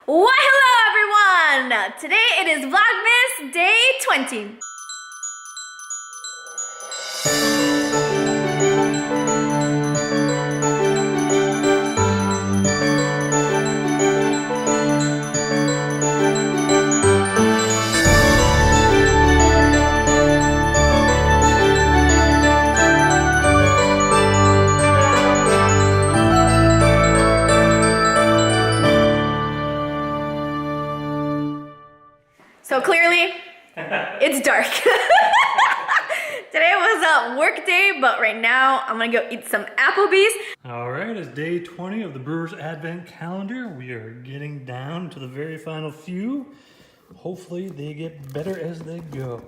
Why, hello everyone! Today it is Vlogmas Day 20. So clearly, it's dark. Today was a work day, but right now I'm gonna go eat some Applebee's. All right, it's day 20 of the Brewers Advent Calendar. We are getting down to the very final few. Hopefully they get better as they go.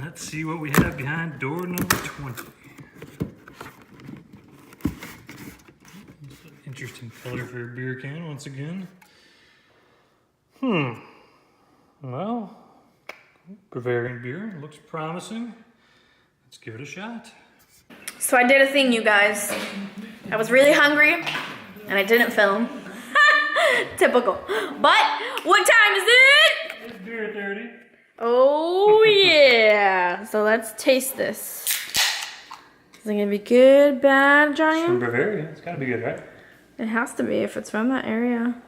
Let's see what we have behind door number 20. Interesting color for a beer can once again. Well, Bavarian beer looks promising. Let's give it a shot. So I did a thing, you guys. I was really hungry and I didn't film. Typical. But what time is it? It's beer 30. Oh yeah. So let's taste this. Is it gonna be good, bad, Johnny? It's from Bavaria. It's gotta be good, right? It has to be if it's from that area.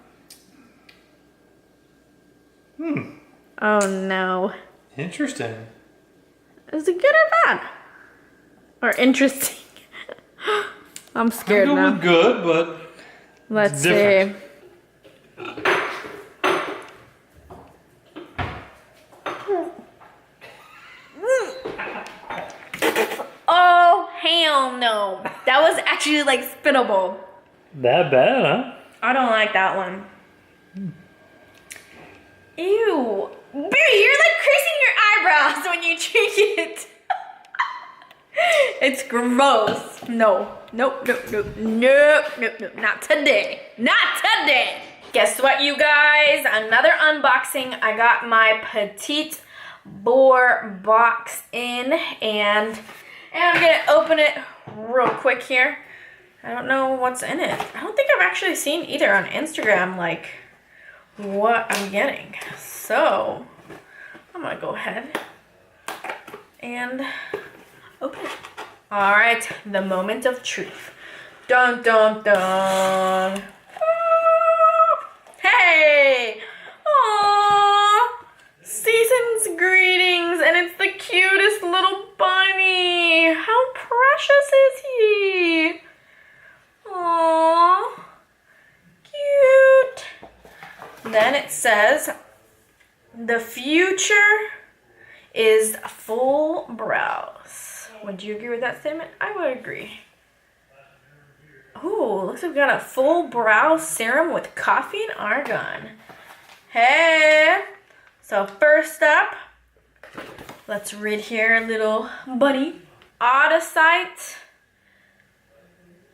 Oh no. Interesting. Is it good or bad? Or interesting? I'm scared now. With good, but Let's see. different. Oh hell no. That was actually like spittable. That bad, huh? I don't like that one. Ew. Barry, you're like creasing your eyebrows when you drink it. It's gross. No. Nope, nope, nope, nope, nope, nope. Not today. Not today. Guess what, you guys? Another unboxing. I got my Petit Vour box in, and I'm gonna open it real quick here. I don't know what's in it. I don't think I've actually seen either on Instagram, like, what I'm getting. So I'm gonna go ahead and open it. All right, the moment of truth. Dun dun dun. Oh, hey. Aww. Season's greetings, and it's the cutest little bunny. How precious is he? Aww. Cute. Then it says, the future is full brows. Would you agree with that statement? I would agree. Ooh, looks like we got a full brow serum with coffee and argan. Hey. So first up, let's read here, little bunny. Autocyte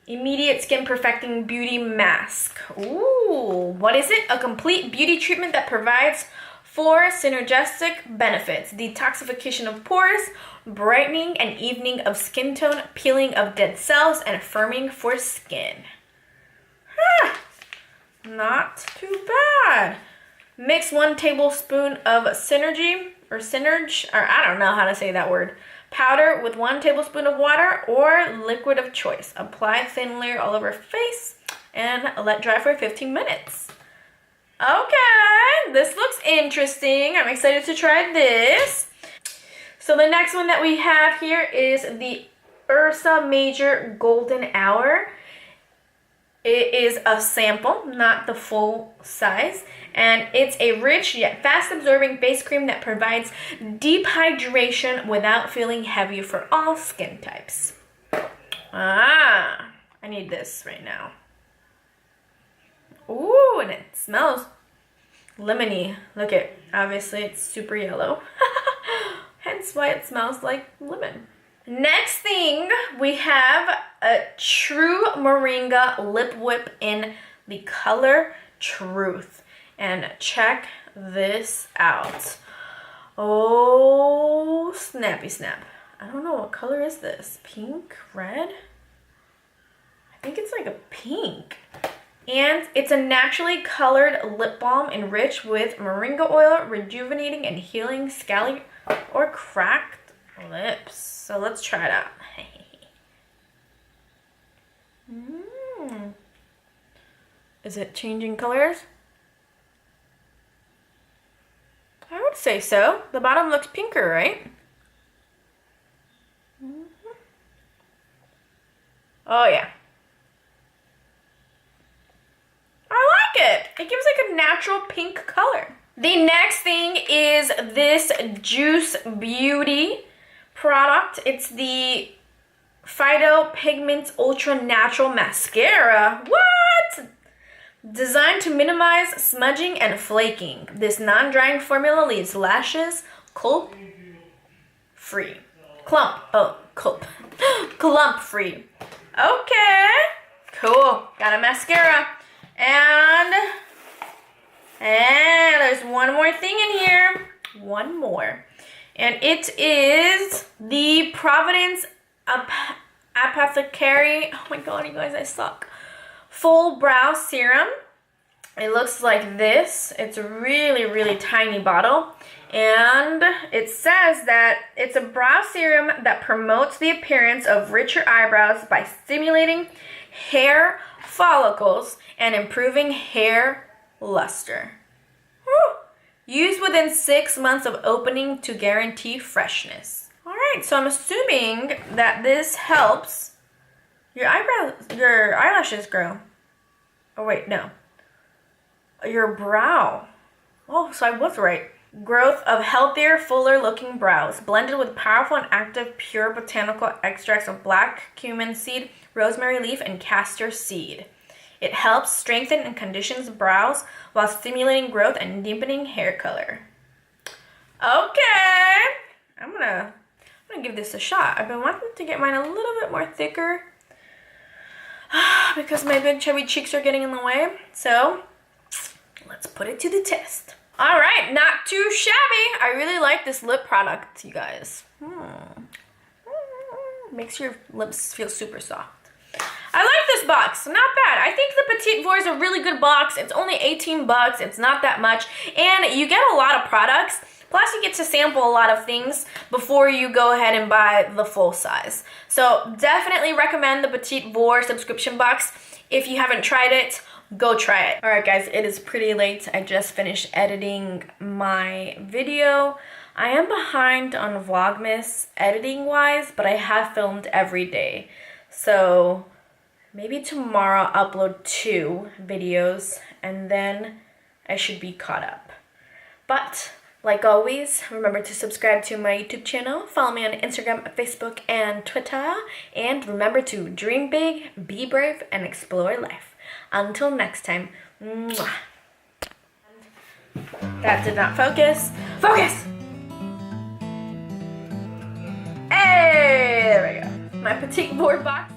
Immediate Skin Perfecting Beauty Mask. Ooh, what is it? A complete beauty treatment that provides 4 synergistic benefits: detoxification of pores, brightening and evening of skin tone, peeling of dead cells, and firming for skin. Huh. Not too bad. Mix 1 tablespoon of Synerge, or I don't know how to say that word, powder with 1 tablespoon of water or liquid of choice. Apply thin layer all over face and let dry for 15 minutes. Okay, this looks interesting. I'm excited to try this. So the next one that we have here is the Ursa Major Golden Hour. It is a sample, not the full size, and it's a rich yet fast-absorbing face cream that provides deep hydration without feeling heavy for all skin types. I need this right now. Ooh, and it smells lemony. Look it, obviously it's super yellow. Hence why it smells like lemon. Next thing, we have a True Moringa Lip Whip in the color Truth. And check this out. Oh, snappy snap. I don't know, what color is this? Pink? Red? I think it's like a pink. And it's a naturally colored lip balm enriched with moringa oil, rejuvenating and healing scaly or cracked lips. So let's try it out. Is it changing colors? I would say so. The bottom looks pinker, right? Oh yeah. I like it. It gives like a natural pink color. The next thing is this Juice Beauty product. It's the Phyto Pigments Ultra Natural Mascara. What? Designed to minimize smudging and flaking. This non-drying formula leaves lashes clump-free. Clump-free. Okay. Cool. Got a mascara. And there's one more thing in here. One more. And it is the Providence Apothecary. Oh my god, you guys, I suck. Full Brow Serum. It looks like this. It's a really, really tiny bottle. And it says that it's a brow serum that promotes the appearance of richer eyebrows by stimulating hair follicles and improving hair luster. Woo! Used within 6 months of opening to guarantee freshness. Alright, so I'm assuming that this helps your eyelashes grow. Oh wait, no. Your brow. Oh, so I was right. Growth of healthier, fuller looking brows, blended with powerful and active pure botanical extracts of black cumin seed, rosemary leaf, and castor seed. It helps strengthen and conditions brows while stimulating growth and deepening hair color. Okay, I'm gonna give this a shot. I've been wanting to get mine a little bit more thicker because my big chubby cheeks are getting in the way. So let's put it to the test. All right, not too shabby. I really like this lip product, you guys. Makes your lips feel super soft. I like this box, not bad. I think the Petit Vour is a really good box. It's only 18 bucks, it's not that much. And you get a lot of products, plus you get to sample a lot of things before you go ahead and buy the full size. So definitely recommend the Petit Vour subscription box. If you haven't tried it, go try it. All right guys, it is pretty late. I just finished editing my video. I am behind on Vlogmas editing wise, but I have filmed every day. So maybe tomorrow I'll upload 2 videos and then I should be caught up. But like always, remember to subscribe to my YouTube channel, follow me on Instagram, Facebook, and Twitter, and remember to dream big, be brave, and explore life. Until next time, mwah. That did not focus. Focus! Hey, there we go. My Petit Vour box.